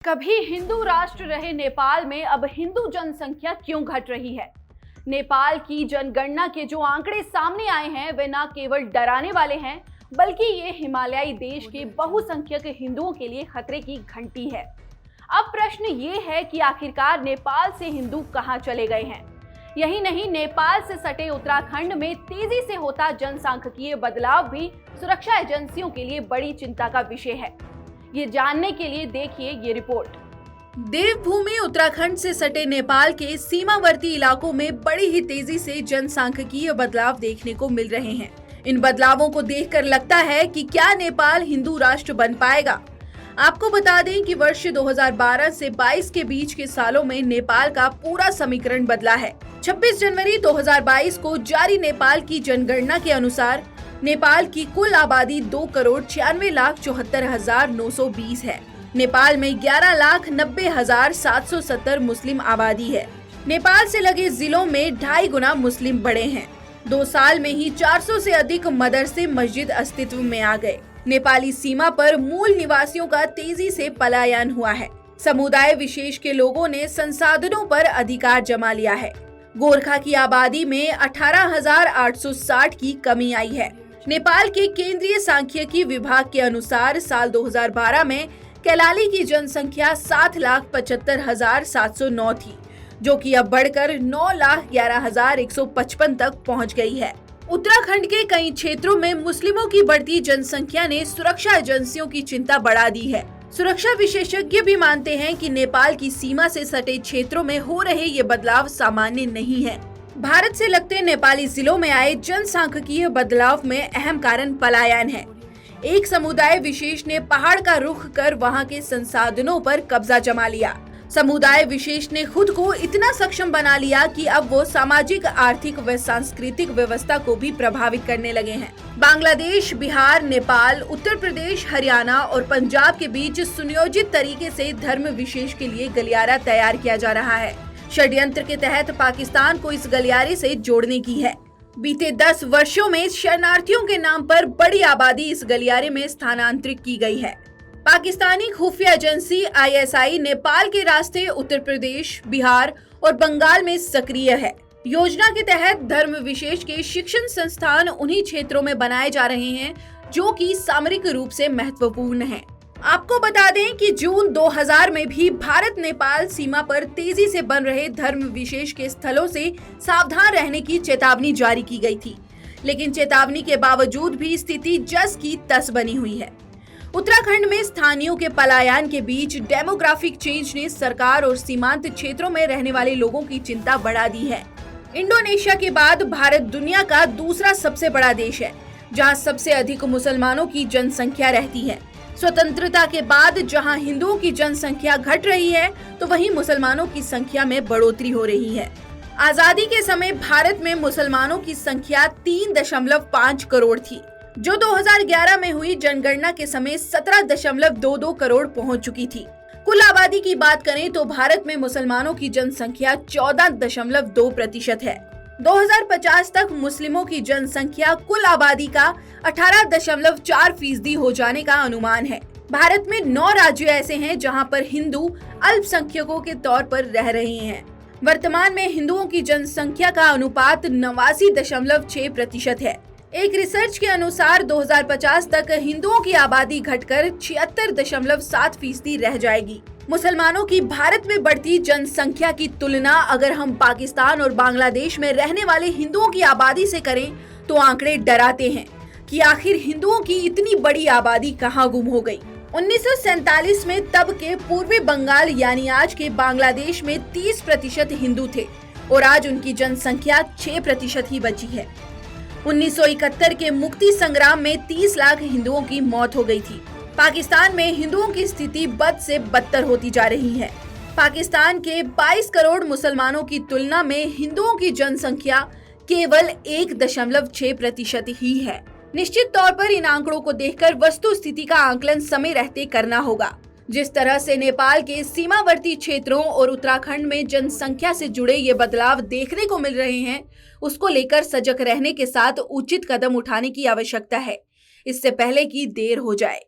कभी हिंदू राष्ट्र रहे नेपाल में अब हिंदू जनसंख्या क्यों घट रही है? नेपाल की जनगणना के जो आंकड़े सामने आए हैं वे न केवल डराने वाले हैं बल्कि ये हिमालयी देश के बहुसंख्यक हिंदुओं के लिए खतरे की घंटी है। अब प्रश्न ये है कि आखिरकार नेपाल से हिंदू कहां चले गए हैं? यही नहीं, नेपाल से सटे उत्तराखंड में तेजी से होता जनसांख्यिकीय बदलाव भी सुरक्षा एजेंसियों के लिए बड़ी चिंता का विषय है। ये जानने के लिए देखिए ये रिपोर्ट। देवभूमि उत्तराखंड से सटे नेपाल के सीमावर्ती इलाकों में बड़ी ही तेजी से जनसांख्यिकीय बदलाव देखने को मिल रहे हैं। इन बदलावों को देखकर लगता है कि क्या नेपाल हिंदू राष्ट्र बन पाएगा। आपको बता दें कि वर्ष 2012 से 22 के बीच के सालों में नेपाल का पूरा समीकरण बदला है। 26 जनवरी 2022 को जारी नेपाल की जनगणना के अनुसार नेपाल की कुल आबादी 2,96,74,920 है। नेपाल में 11,90,770 मुस्लिम आबादी है। नेपाल से लगे जिलों में 2.5 गुना मुस्लिम बढ़े हैं। 2 साल में ही 400 से अधिक मदरसे मस्जिद अस्तित्व में आ गए। नेपाली सीमा पर मूल निवासियों का तेजी से पलायन हुआ है। समुदाय विशेष के लोगों ने संसाधनों पर अधिकार जमा लिया है। गोरखा की आबादी में 18,860 की कमी आई है। नेपाल के केंद्रीय सांख्यिकी विभाग के अनुसार साल 2012 में कैलाली की जनसंख्या 7,75,709 थी, जो कि अब बढ़कर 9,11,155 तक पहुंच गई है। उत्तराखंड के कई क्षेत्रों में मुस्लिमों की बढ़ती जनसंख्या ने सुरक्षा एजेंसियों की चिंता बढ़ा दी है। सुरक्षा विशेषज्ञ भी मानते हैं कि नेपाल की सीमा से सटे क्षेत्रों में हो रहे ये बदलाव सामान्य नहीं है। भारत से लगते नेपाली जिलों में आए जनसांख्यिकीय बदलाव में अहम कारण पलायन है। एक समुदाय विशेष ने पहाड़ का रुख कर वहां के संसाधनों पर कब्जा जमा लिया। समुदाय विशेष ने खुद को इतना सक्षम बना लिया कि अब वो सामाजिक, आर्थिक व सांस्कृतिक व्यवस्था को भी प्रभावित करने लगे हैं। बांग्लादेश, बिहार, नेपाल, उत्तर प्रदेश, हरियाणा और पंजाब के बीच सुनियोजित तरीके से धर्म विशेष के लिए गलियारा तैयार किया जा रहा है। षड्यंत्र के तहत पाकिस्तान को इस गलियारे से जोड़ने की है। बीते 10 वर्षों में शरणार्थियों के नाम पर बड़ी आबादी इस गलियारे में स्थानांतरित की गई है। पाकिस्तानी खुफिया एजेंसी ISI नेपाल के रास्ते उत्तर प्रदेश, बिहार और बंगाल में सक्रिय है। योजना के तहत धर्म विशेष के शिक्षण संस्थान उन्हीं क्षेत्रों में बनाए जा रहे हैं जो कि सामरिक रूप से महत्वपूर्ण हैं। आपको बता दें कि जून 2000 में भी भारत नेपाल सीमा पर तेजी से बन रहे धर्म विशेष के स्थलों से सावधान रहने की चेतावनी जारी की गई थी, लेकिन चेतावनी के बावजूद भी स्थिति जस की तस बनी हुई है। उत्तराखंड में स्थानीयों के पलायन के बीच डेमोग्राफिक चेंज ने सरकार और सीमांत क्षेत्रों में रहने वाले लोगों की चिंता बढ़ा दी है। इंडोनेशिया के बाद भारत दुनिया का दूसरा सबसे बड़ा देश है, जहां सबसे अधिक मुसलमानों की जनसंख्या रहती है। स्वतंत्रता के बाद जहां हिंदुओं की जनसंख्या घट रही है, तो वहीं मुसलमानों की संख्या में बढ़ोतरी हो रही है। आजादी के समय भारत में मुसलमानों की संख्या 3.5 करोड़ थी, जो 2011 में हुई जनगणना के समय 17.22 करोड़ पहुंच चुकी थी। कुल आबादी की बात करें तो भारत में मुसलमानों की जनसंख्या 14.2% है। 2050 तक मुस्लिमों की जनसंख्या कुल आबादी का 18.4% हो जाने का अनुमान है। भारत में 9 राज्य ऐसे हैं जहां पर हिंदू अल्पसंख्यकों के तौर पर रह रहे हैं। वर्तमान में हिंदुओं की जनसंख्या का अनुपात 89.6% है। एक रिसर्च के अनुसार 2050 तक हिंदुओं की आबादी घटकर 76.7% रह जाएगी। मुसलमानों की भारत में बढ़ती जनसंख्या की तुलना अगर हम पाकिस्तान और बांग्लादेश में रहने वाले हिंदुओं की आबादी से करें तो आंकड़े डराते हैं कि आखिर हिंदुओं की इतनी बड़ी आबादी कहां गुम हो गई। 1947 में तब के पूर्वी बंगाल यानी आज के बांग्लादेश में 30% हिंदू थे और आज उनकी जनसंख्या 6% ही बची है। 1971 के मुक्ति संग्राम में 30 लाख हिंदुओं की मौत हो गई थी। पाकिस्तान में हिंदुओं की स्थिति बद से बदतर होती जा रही है। पाकिस्तान के 22 करोड़ मुसलमानों की तुलना में हिंदुओं की जनसंख्या केवल 1.6% ही है। निश्चित तौर पर इन आंकड़ों को देखकर वस्तु स्थिति का आकलन समय रहते करना होगा। जिस तरह से नेपाल के सीमावर्ती क्षेत्रों और उत्तराखंड में जनसंख्या से जुड़े ये बदलाव देखने को मिल रहे हैं, उसको लेकर सजग रहने के साथ उचित कदम उठाने की आवश्यकता है, इससे पहले कि देर हो जाए।